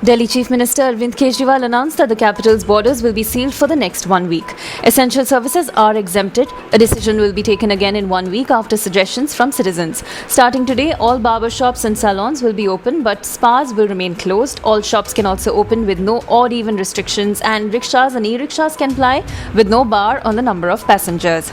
Delhi Chief Minister Arvind Kejriwal announced that the capital's borders will be sealed for the next 1 week. Essential services are exempted. A decision will be taken again in 1 week after suggestions from citizens. Starting today, all barber shops and salons will be open, but spas will remain closed. All shops can also open with no odd-even restrictions, and rickshaws and e-rickshaws can ply with no bar on the number of passengers.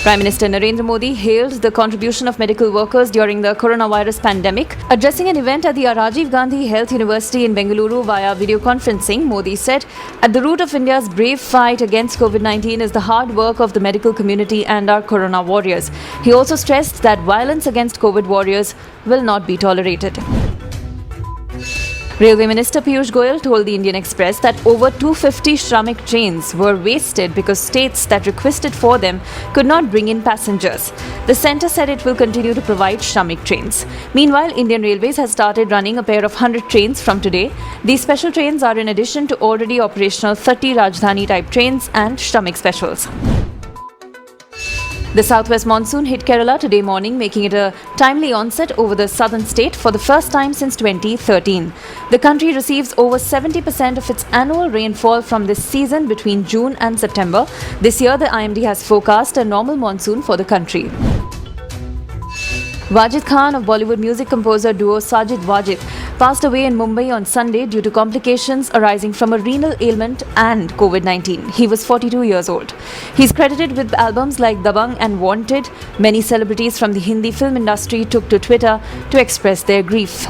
Prime Minister Narendra Modi hailed the contribution of medical workers during the coronavirus pandemic. Addressing an event at the Rajiv Gandhi Health University in Bengaluru via video conferencing, Modi said, "At the root of India's brave fight against COVID-19 is the hard work of the medical community and our corona warriors." He also stressed that violence against COVID warriors will not be tolerated. Railway Minister Piyush Goyal told the Indian Express that over 250 Shramik trains were wasted because states that requested for them could not bring in passengers. The centre said it will continue to provide Shramik trains. Meanwhile, Indian Railways has started running a pair of 100 trains from today. These special trains are in addition to already operational 30 Rajdhani-type trains and Shramik specials. The southwest monsoon hit Kerala today morning, making it a timely onset over the southern state for the first time since 2013. The country receives over 70% of its annual rainfall from this season between June and September. This year, the IMD has forecast a normal monsoon for the country. Wajid Khan of Bollywood music composer duo Sajid Wajid passed away in Mumbai on Sunday due to complications arising from a renal ailment and COVID-19. He was 42 years old. He's credited with albums like Dabang and Wanted. Many celebrities from the Hindi film industry took to Twitter to express their grief.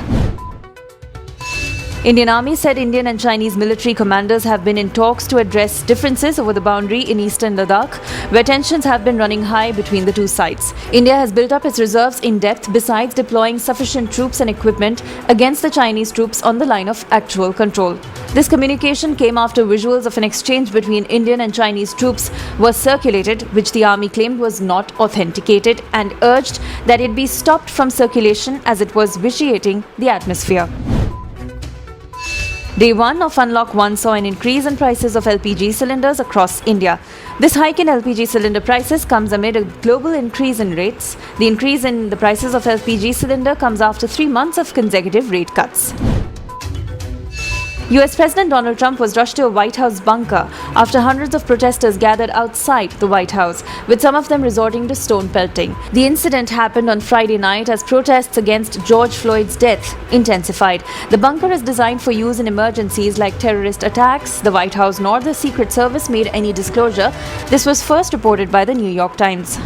Indian Army said Indian and Chinese military commanders have been in talks to address differences over the boundary in eastern Ladakh, where tensions have been running high between the two sides. India has built up its reserves in depth besides deploying sufficient troops and equipment against the Chinese troops on the line of actual control. This communication came after visuals of an exchange between Indian and Chinese troops were circulated, which the army claimed was not authenticated and urged that it be stopped from circulation as it was vitiating the atmosphere. Day 1 of Unlock 1 saw an increase in prices of LPG cylinders across India. This hike in LPG cylinder prices comes amid a global increase in rates. The increase in the prices of LPG cylinder comes after 3 months of consecutive rate cuts. US President Donald Trump was rushed to a White House bunker after hundreds of protesters gathered outside the White House, with some of them resorting to stone pelting. The incident happened on Friday night as protests against George Floyd's death intensified. The bunker is designed for use in emergencies like terrorist attacks. The White House nor the Secret Service made any disclosure. This was first reported by the New York Times.